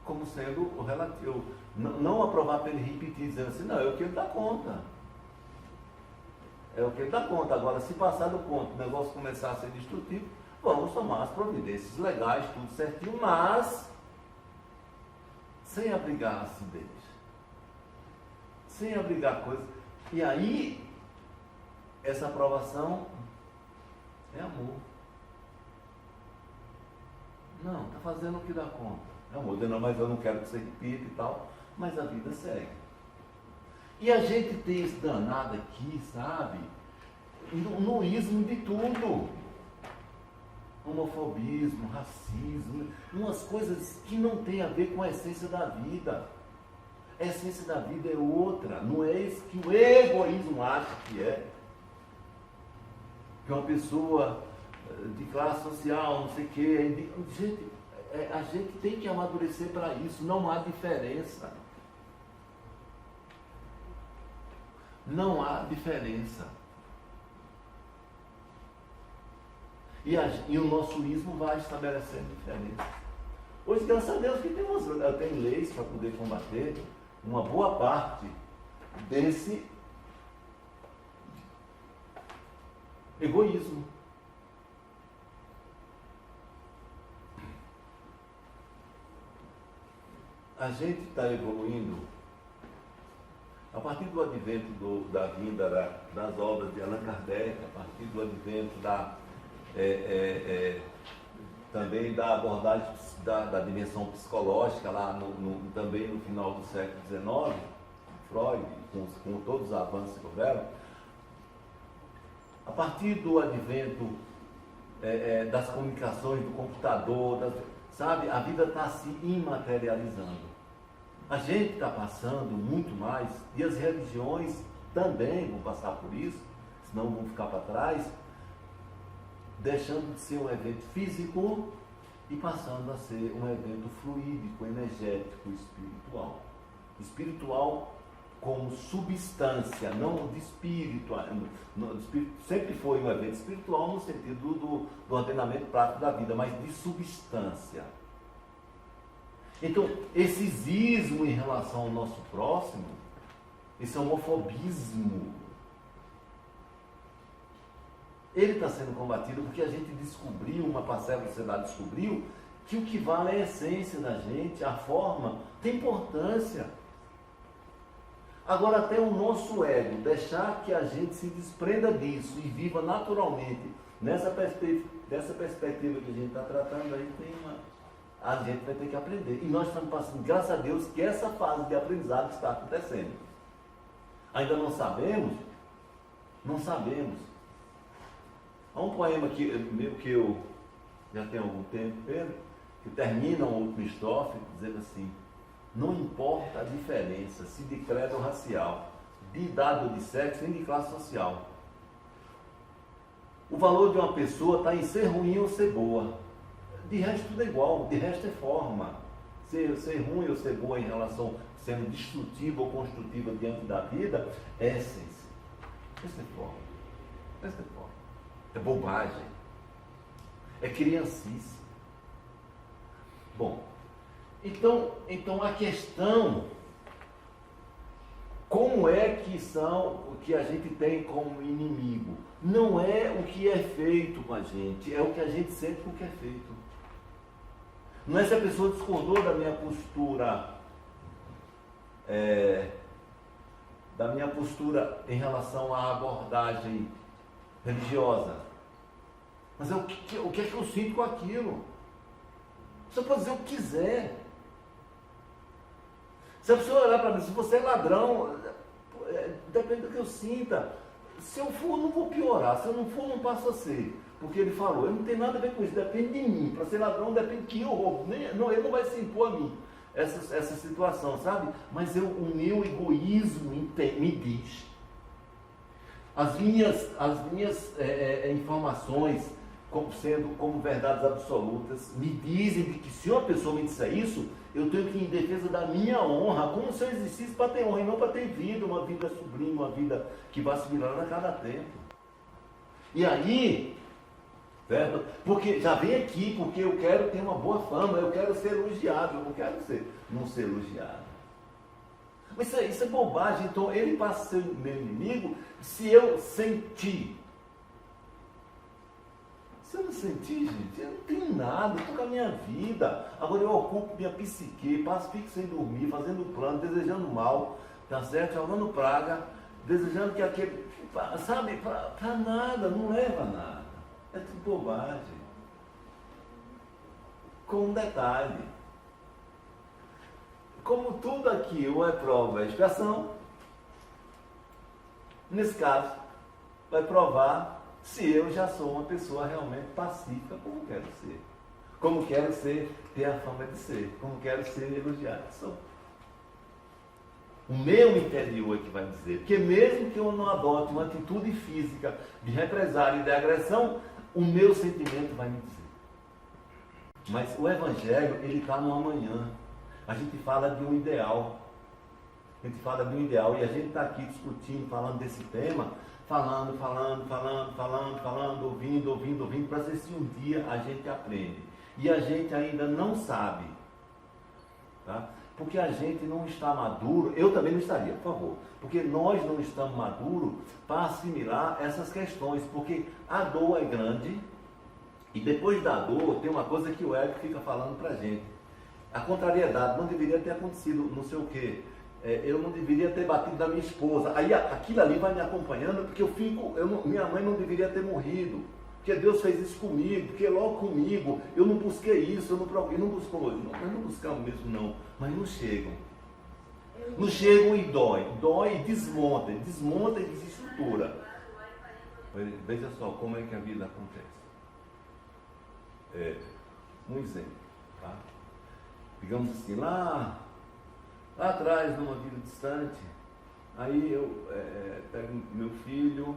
como sendo o relativo. Não aprovar para ele repetir, dizendo assim, não, é o que ele dá conta. É o que ele dá conta. Agora, se passar do ponto, o negócio começar a ser destrutivo, vamos tomar as providências legais, tudo certinho, mas sem abrigar a acidez. Sem abrigar coisas. E aí, essa aprovação é amor. Não, está fazendo o que dá conta. É amor, não, mas eu não quero que você repita e tal, mas a vida segue. E a gente tem esse danado aqui, sabe? No ismo de tudo. Homofobismo, racismo, umas coisas que não tem a ver com a essência da vida. A essência da vida é outra. Não é isso que o egoísmo acha que é. Que uma pessoa de classe social, não sei o quê. Gente, a gente tem que amadurecer para isso. Não há diferença. Não há diferença. E o nosso ismo vai estabelecendo diferença. Hoje, graças a Deus, que tem leis para poder combater uma boa parte desse egoísmo. A gente está evoluindo a partir do advento da vinda das obras de Allan Kardec, a partir do advento também da abordagem da dimensão psicológica, lá também no final do século XIX, Freud, com todos os avanços que houveram, a partir do advento das comunicações, do computador, sabe, a vida está se imaterializando. A gente está passando muito mais, e as religiões também vão passar por isso, senão vão ficar para trás, deixando de ser um evento físico e passando a ser um evento fluídico, energético, espiritual. Espiritual como substância, não de espírito. Sempre foi um evento espiritual no sentido do ordenamento prático da vida, mas de substância. Então, esse ismo em relação ao nosso próximo, esse homofobismo, ele está sendo combatido porque a gente descobriu, uma parcela da sociedade descobriu, que o que vale é a essência da gente, a forma, tem importância. Agora, até o nosso ego, deixar que a gente se desprenda disso e viva naturalmente, dessa perspectiva que a gente está tratando, a gente vai ter que aprender. E nós estamos passando, graças a Deus, que essa fase de aprendizado está acontecendo. Ainda não sabemos? Não sabemos. Há um poema que eu já tenho algum tempo, Pedro, que termina uma última estrofe dizendo assim: não importa a diferença, se de credo ou racial, de idade ou de sexo, nem de classe social. O valor de uma pessoa está em ser ruim ou ser boa. De resto tudo é igual, de resto é forma. Ser ruim ou ser boa em relação a sendo destrutiva ou construtiva diante da vida é essência. Essa é forma. Essa é forma. É bobagem. É criancice. Bom, então a questão, como é que são o que a gente tem como inimigo? Não é o que é feito com a gente, é o que a gente sente com o que é feito. Não é se a pessoa discordou da minha postura, em relação à abordagem religiosa. Mas é o que é que eu sinto com aquilo. Você pode dizer o que quiser. Se a pessoa olhar para mim, se você é ladrão, depende do que eu sinta. Se eu for, não vou piorar. Se eu não for, não passo a ser. Porque ele falou, eu não tenho nada a ver com isso, depende de mim. Para ser ladrão, depende que eu roubo. Ele não vai se impor a mim essa situação, sabe? Mas o meu egoísmo me diz. As minhas informações, como verdades absolutas, me dizem que se uma pessoa me disser isso, eu tenho que ir em defesa da minha honra, como se eu existisse para ter honra e não para ter vida, uma vida sublime, uma vida que vai se virando a cada tempo. E aí, certo? Porque já vem aqui, porque eu quero ter uma boa fama, eu quero ser elogiado, eu não quero não ser elogiado. Mas isso é bobagem. Então ele passa a ser meu inimigo se eu sentir. Se eu não sentir, gente, eu não tenho nada, eu estou com a minha vida. Agora eu ocupo minha psique, fico sem dormir, fazendo plano, desejando mal, tá certo? Jogando praga, desejando que aquele. Sabe, para nada, não leva a nada. É tudo bobagem. Com um detalhe. Como tudo aqui ou é prova ou é expiação, nesse caso, vai provar se eu já sou uma pessoa realmente pacífica como quero ser. Como quero ser, ter a fama de ser. Como quero ser elogiado. Sou. O meu interior é que vai dizer. Porque mesmo que eu não adote uma atitude física de represália e de agressão, o meu sentimento vai me dizer. Mas o Evangelho, ele está no amanhã. A gente fala de um ideal. A gente fala de um ideal e a gente está aqui discutindo, falando desse tema, falando, ouvindo, para ver se um dia a gente aprende. E a gente ainda não sabe. Tá? Porque a gente não está maduro, eu também não estaria, por favor. Porque nós não estamos maduros para assimilar essas questões. Porque a dor é grande e depois da dor tem uma coisa que o Hélio fica falando para a gente. A contrariedade não deveria ter acontecido, não sei o quê. Eu não deveria ter batido na minha esposa. Aí aquilo ali vai me acompanhando, porque minha mãe não deveria ter morrido. Porque Deus fez isso comigo, porque logo comigo, eu não busquei isso, eu não procurei, não buscou. Nós não buscamos mesmo não, mas não chegam. Não chegam e dói e desmonta e desestrutura. Veja só como é que a vida acontece. Um exemplo, tá? Digamos assim, lá atrás, numa vida distante, aí eu pego meu filho,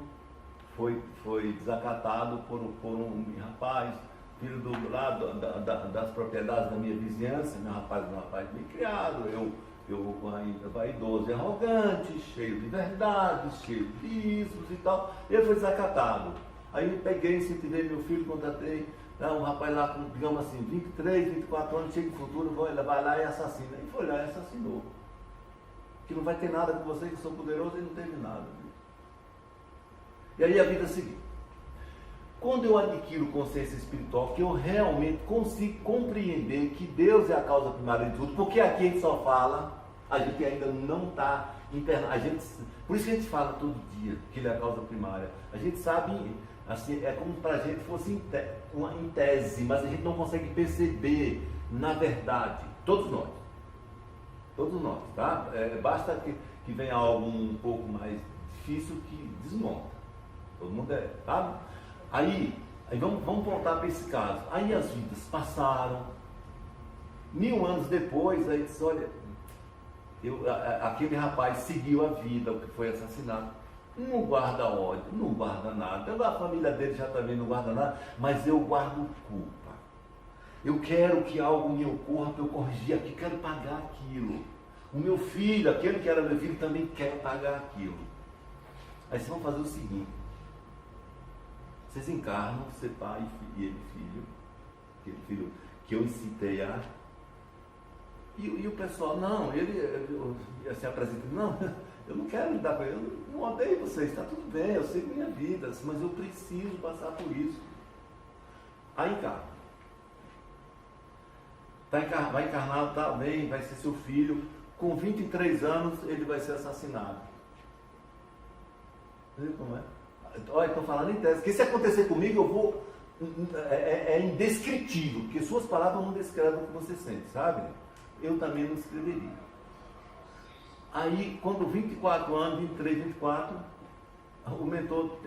foi desacatado por um rapaz, filho das propriedades da minha vizinhança, meu rapaz bem criado, eu ainda vaidoso e arrogante, cheio de verdades, cheio de ismos e tal, ele foi desacatado. Aí eu peguei, incentivei meu filho, contratei um rapaz lá com, digamos assim, 23, 24 anos, cheio de futuro, vai lá e assassina. E foi lá e assassinou. Que não vai ter nada com vocês que são poderosos, e não teve nada. E aí a vida seguiu. Quando eu adquiro consciência espiritual, que eu realmente consigo compreender que Deus é a causa primária de tudo, porque aqui a gente só fala, a gente ainda não está internado. Por isso que a gente fala todo dia que Ele é a causa primária. A gente sabe, assim, é como para a gente fosse em tese, mas a gente não consegue perceber na verdade. Todos nós, tá? Basta que venha algo um pouco mais difícil que desmonta. Todo mundo tá? Aí vamos voltar para esse caso. Aí as vidas passaram. 1000 anos depois, aí disse, olha, aquele rapaz seguiu a vida, o que foi assassinado. Não guarda ódio, não guarda nada. A família dele já também não guarda nada, mas eu guardo culpa. Eu quero que algo me ocorra para eu corrigir aqui, quero pagar aquilo. O meu filho, aquele que era meu filho, também quer pagar aquilo. Aí vocês vão fazer o seguinte. Vocês encarnam, ser pai e ele filho, aquele filho que eu incitei a. E o pessoal, não, ele se apresenta, não, eu não quero lidar com ele, eu não odeio vocês, está tudo bem, eu sei minha vida, mas eu preciso passar por isso. Aí encarna. Vai encarnar, tá bem, vai ser seu filho, com 23 anos ele vai ser assassinado. Viu como é? Olha, estou falando em tese, porque se acontecer comigo eu vou, é indescritível, porque suas palavras não descrevem o que você sente, sabe? Eu também não escreveria. Aí, quando 24 anos, 23, 24, o mentor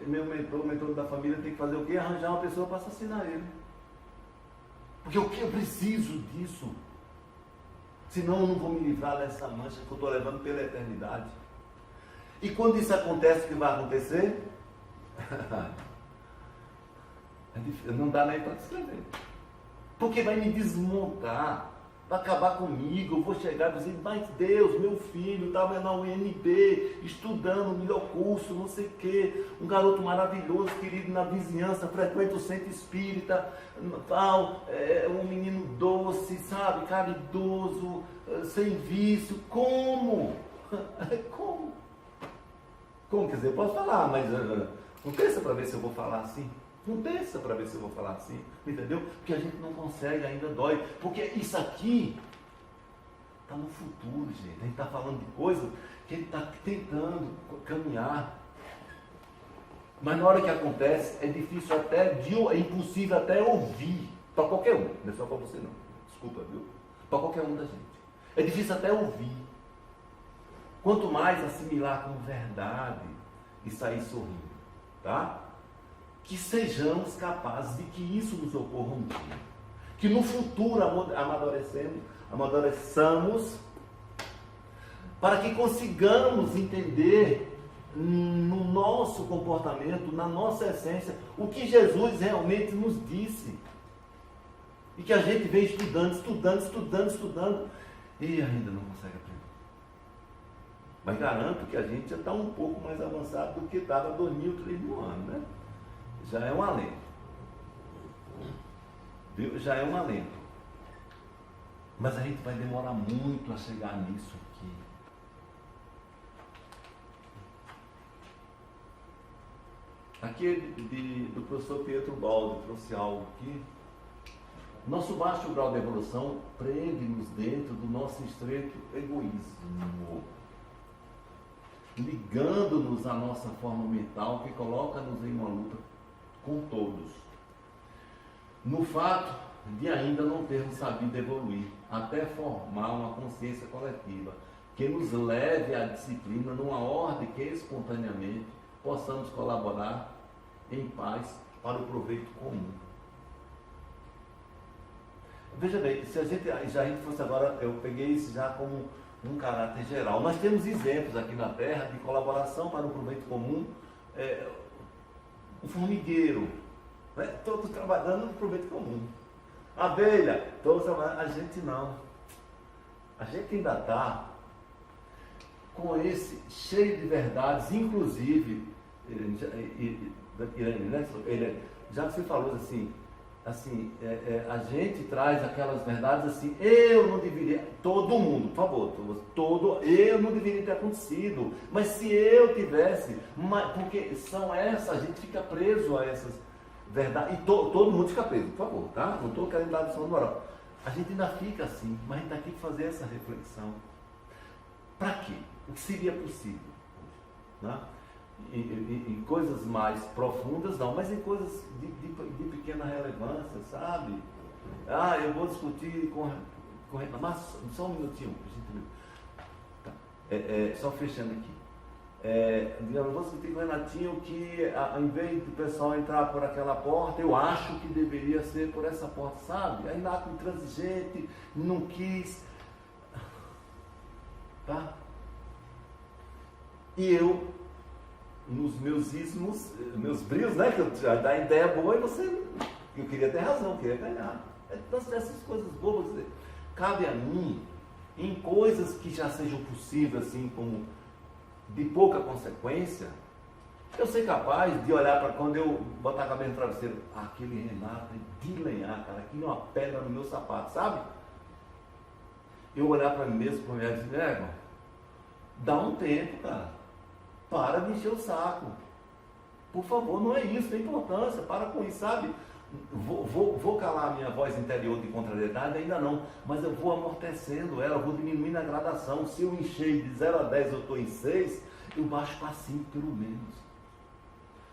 da família tem que fazer o quê? Arranjar uma pessoa para assassinar ele. Porque o que eu preciso disso? Senão eu não vou me livrar dessa mancha que eu estou levando pela eternidade. E quando isso acontece, o que vai acontecer? Não dá nem para descrever. Porque vai me desmontar. Vai acabar comigo, eu vou chegar e dizer, mas Deus, meu filho, estava na UNB, estudando o melhor curso, não sei o quê, um garoto maravilhoso, querido na vizinhança, frequenta o centro espírita, tal, um menino doce, sabe, caridoso, sem vício, como? Como? Como? Quer dizer, eu posso falar, mas não pensa para ver se eu vou falar assim. Não pensa para ver se eu vou falar assim, entendeu? Porque a gente não consegue, ainda dói. Porque isso aqui está no futuro, gente. A gente está falando de coisas que a gente está tentando caminhar. Mas na hora que acontece, é difícil é impossível até ouvir. Para qualquer um, não é só para você não. Desculpa, viu? Para qualquer um da gente. É difícil até ouvir. Quanto mais assimilar como verdade e sair sorrindo, tá? Que sejamos capazes de que isso nos ocorra um dia. Que no futuro amadureçamos para que consigamos entender no nosso comportamento, na nossa essência, o que Jesus realmente nos disse. E que a gente vem estudando e ainda não consegue aprender. Mas garanto que a gente já está um pouco mais avançado do que estava 2000, 3000 anos, né? Já é um alento. Viu? Já é um alento. Mas a gente vai demorar muito a chegar nisso aqui. Aqui é do professor Pietro Baldi, trouxe algo aqui. Nosso baixo grau de evolução prende-nos dentro do nosso estreito egoísmo, ligando-nos à nossa forma mental que coloca-nos em uma luta com todos. No fato de ainda não termos sabido evoluir, até formar uma consciência coletiva que nos leve à disciplina numa ordem que espontaneamente possamos colaborar em paz para o proveito comum. Veja bem, se a gente fosse agora, eu peguei isso já como um caráter geral. Nós temos exemplos aqui na Terra de colaboração para o proveito comum. O formigueiro, né? Todos trabalhando no proveito comum. A abelha, todos trabalhando. A gente não. A gente ainda está com esse cheio de verdades, inclusive, já que você falou assim, a gente traz aquelas verdades assim, eu não deveria, todo mundo, por favor, eu não deveria ter acontecido, mas se eu tivesse, porque são essas, a gente fica preso a essas verdades, e todo mundo fica preso, por favor, tá? Não estou querendo dar lição de moral. A gente ainda fica assim, mas a gente está aqui para fazer essa reflexão. Para quê? O que seria possível? Né? Em coisas mais profundas, não, mas em coisas de pequena relevância, sabe? Eu vou discutir com mas só um minutinho, tá. Só fechando aqui. Digamos, eu vou discutir com o Renatinho que, ao invés do pessoal entrar por aquela porta, eu acho que deveria ser por essa porta, sabe? Aí lá com intransigente, não quis. Tá? E eu, nos meus ismos, meus brios, né? Que eu já dá ideia boa e eu queria ter razão, eu queria ganhar. Então, essas coisas bobas, cabe a mim, em coisas que já sejam possíveis, assim, como de pouca consequência, Eu ser capaz de olhar para quando eu botar a cabeça no travesseiro, aquele Renato é de lenhar, cara, aquilo é uma pedra no meu sapato, sabe? Eu olhar para mim mesmo, para mim e dizer, irmão, dá um tempo, cara, para de encher o saco. Por favor, não é isso, tem importância, para com isso, sabe? Vou calar a minha voz interior de contrariedade, ainda não, mas eu vou amortecendo ela, vou diminuindo a gradação. Se eu encher de 0 a 10, eu estou em 6, eu baixo para 5 pelo menos.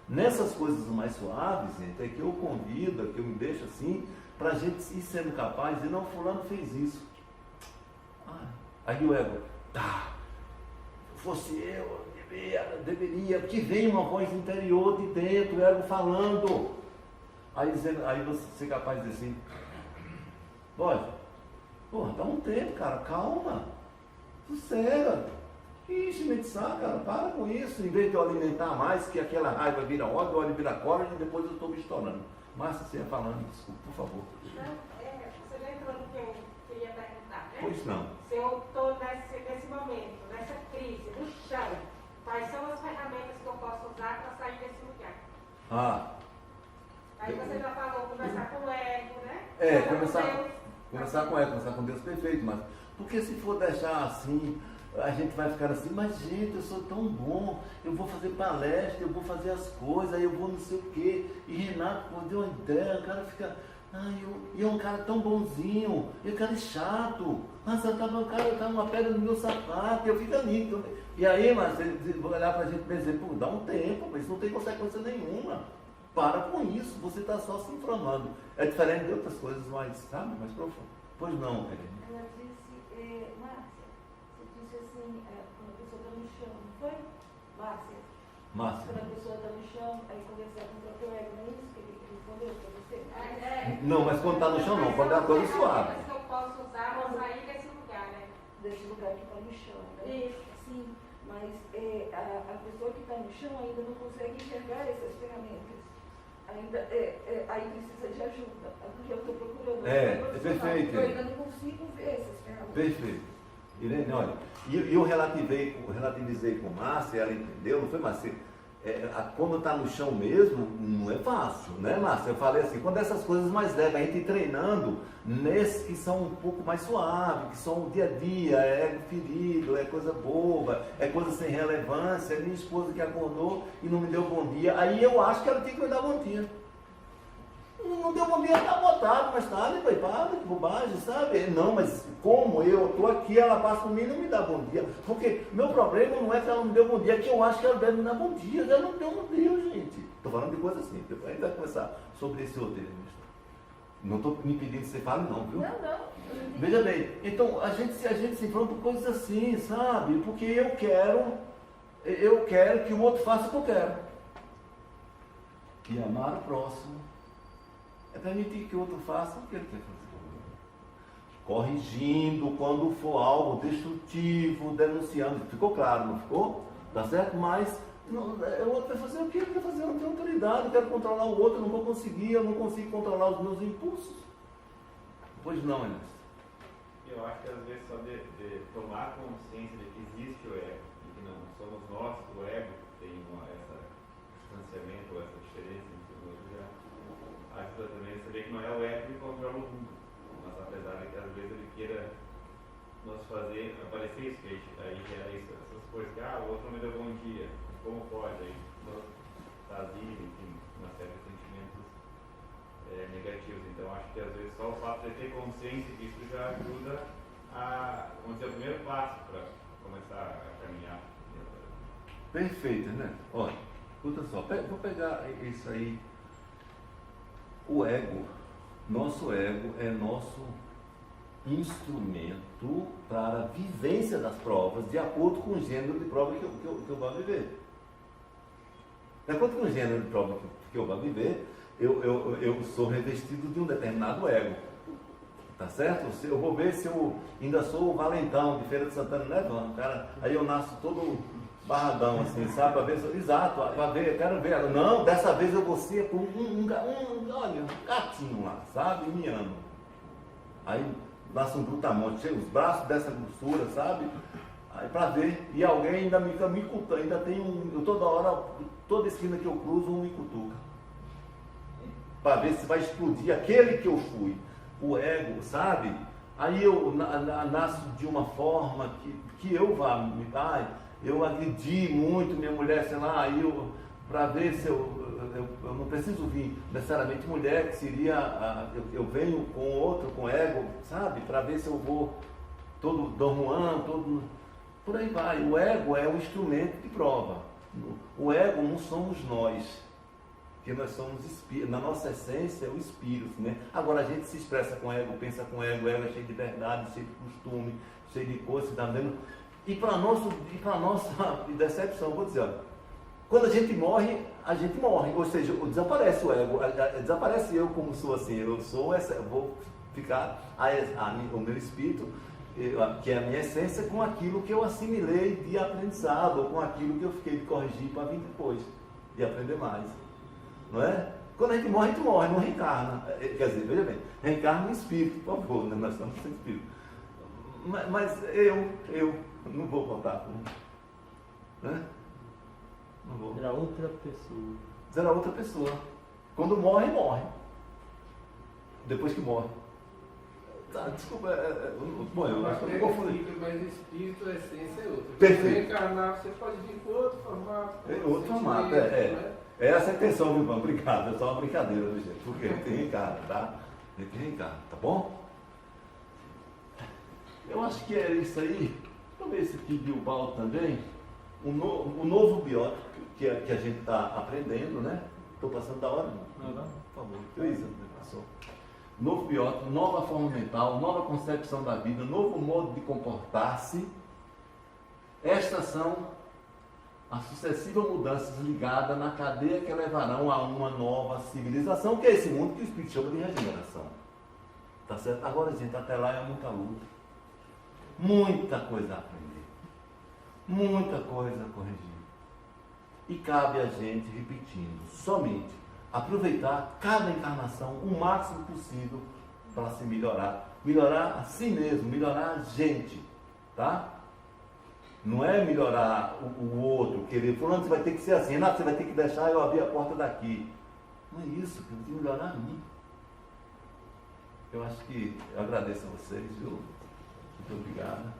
Nessas coisas mais suaves, gente, é que eu convido, é que eu me deixo assim, para a gente ir sendo capaz de, não, fulano fez isso. Aí o ego, tá, fosse eu, deveria, porque vem uma voz interior de dentro, o ego falando. Aí você é capaz de dizer assim, pode, dá um tempo, cara, calma, sossega. Ixi, meditar, cara, para com isso. Em vez de eu alimentar mais, que aquela raiva vira ódio, ódio vira cólera e depois eu estou me estourando. Márcia, você ia falando, desculpa, por favor. Você já entrou no que eu queria perguntar, né? Pois não. Se eu estou nesse momento, nessa crise, no chão, quais são as ferramentas que eu posso usar para sair desse lugar? Aí você já falou, conversar com o ego, né? Conversar com ego, conversar com Deus, perfeito, mas porque se for deixar assim, a gente vai ficar assim, mas gente, eu sou tão bom, eu vou fazer palestra, eu vou fazer as coisas, aí eu vou não sei o quê, e Renato, pô, deu uma ideia, o cara fica, e é um cara tão bonzinho, e o cara é chato, mas o cara tá uma pedra no meu sapato, eu fico ali, e aí, mas vou olhar pra gente e dizer, pô, dá um tempo, mas isso não tem consequência nenhuma. Para com isso, você está só se inflamando. É diferente de outras coisas mais, sabe, mais profundas. Pois não, Helene. Ela disse, Márcia, você disse assim, quando a pessoa está no chão, não foi? Márcia. Quando a pessoa está no chão, aí conversar com o próprio ego, não é isso que ele respondeu para você? Não, mas quando está no chão não, quando é uma coisa suave. Que eu posso usar para sair desse lugar, né? Desse lugar que está no chão, né? Isso. Sim, mas a pessoa que está no chão ainda não consegue enxergar essas ferramentas. Ainda aí precisa de ajuda. É porque eu estou procurando. É perfeito. Eu ainda não consigo ver essas ferramentas. Perfeito. Irene, olha, e eu relativizei com Márcia, ela entendeu, não foi, Márcia? Quando está no chão mesmo, não é fácil, né, Márcia? Eu falei assim, quando essas coisas mais leves, a gente ir treinando nesses que são um pouco mais suaves, que são o dia a dia, é ego ferido, é coisa boba, é coisa sem relevância, é minha esposa que acordou e não me deu bom dia, aí eu acho que ela tem que me dar bom dia. Não deu bom dia, tá botado, mas tá, né, para, que bobagem, sabe? Não, mas como eu estou aqui, ela passa por mim e não me dá bom dia. Porque meu problema não é que ela não me deu bom dia, é que eu acho que ela deve me dar bom dia. Ela não deu bom dia, gente. Estou falando de coisa assim, depois a gente vai conversar sobre esse roteiro. Não estou me pedindo que você fale não, viu? Não. Veja bem, então a gente se enfrenta por coisas assim, sabe? Porque eu quero que o outro faça o que eu quero. E amar o próximo é permitir que o outro faça o que ele quer fazer. Corrigindo quando for algo destrutivo, denunciando. Ficou claro, não ficou? Tá certo? Mas o outro vai fazer o que ele quer fazer, eu não tenho autoridade, eu quero controlar o outro, eu não vou conseguir, eu não consigo controlar os meus impulsos. Pois não, Ernesto. Eu acho que às vezes só de tomar consciência de que existe o ego e que não somos nós, o ego tem esse distanciamento, essa diferença entre os dois, já ajuda também a saber que não é o ego que controla o mundo, mas apesar de que às vezes ele queira nos fazer aparecer isso, que aí gera isso, essas coisas que o outro me deu bom dia, como pode, aí vazio, enfim, uma série de sentimentos negativos. Então acho que às vezes só o fato de ter consciência disso já ajuda a, vamos dizer, o primeiro passo para começar a caminhar. Perfeito, né? Olha, escuta só, vou pegar isso aí. O ego, nosso ego é nosso instrumento para a vivência das provas, de acordo com o gênero de prova que eu vou viver. De acordo com o gênero de prova que eu vou viver, eu sou revestido de um determinado ego. Tá certo? Eu vou ver se eu ainda sou o valentão de Feira de Santana, né, Dona? Cara, aí eu nasço todo barradão, assim, sabe? Para ver, exato, para ver, eu quero ver. Não, dessa vez eu vou ser com um gatinho lá, sabe? Miando. Aí nasce um brutamonte, chega os braços dessa grossura, sabe? Aí para ver, e alguém ainda me cutuca, ainda tem eu toda hora, toda esquina que eu cruzo, me cutuca. Para ver se vai explodir aquele que eu fui. O ego, sabe? Aí eu nasço de uma forma que eu vá, eu agredi muito minha mulher, sei lá, aí para ver se eu não preciso vir necessariamente mulher, que seria, eu venho com outro, com ego, sabe? Para ver se eu vou todo Dom Juan, todo... Por aí vai. O ego é um instrumento de prova. O ego não somos nós, porque nós somos espíritos. Na nossa essência é o espírito, né? Agora a gente se expressa com ego, pensa com ego, o ego é cheio de verdade, cheio de costume, cheio de coisa, tá vendo? E para nossa decepção, vou dizer, olha, quando a gente morre, ou seja, desaparece o ego, desaparece eu como sou assim, eu vou ficar o meu espírito, que é a minha essência, com aquilo que eu assimilei de aprendizado, ou com aquilo que eu fiquei de corrigir para vir depois, de aprender mais. Não é? Quando a gente morre, não reencarna. Quer dizer, veja bem, reencarna no espírito, por favor, né? Nós estamos sem espírito. Mas eu não vou voltar. Né? Não vou. Será outra pessoa. Será outra pessoa. Quando morre, morre. Depois que morre. Tá, desculpa, bom, eu acho que eu confundi. Mas o espírito, a essência é outra. Perfeito. Reencarnar, você pode vir com outro formato. Outro formato, né? Essa é a intenção, meu irmão. Obrigado, é só uma brincadeira, viu, gente? Porque tem reencarna, tá? Tem reencarna, tá bom? Eu acho que é isso aí. Vamos ver esse aqui de Bilbao também. O novo biótico que a gente está aprendendo, né? Estou passando da hora? Não, por favor. Passou. Novo biótipo, nova forma mental, nova concepção da vida, novo modo de comportar-se. Estas são as sucessivas mudanças ligadas na cadeia que levarão a uma nova civilização, que é esse mundo que o Espírito chama de regeneração. Tá certo? Agora, gente, até lá é muita luta. Muita coisa a aprender. Muita coisa a corrigir. E cabe a gente, repetindo, somente aproveitar cada encarnação o máximo possível para se melhorar. Melhorar a si mesmo, melhorar a gente. Tá? Não é melhorar o outro, querer, fulano, você vai ter que ser assim, Renato, você vai ter que deixar eu abrir a porta daqui. Não é isso, eu tenho que melhorar a mim. Eu acho que eu agradeço a vocês, viu? Muito obrigado.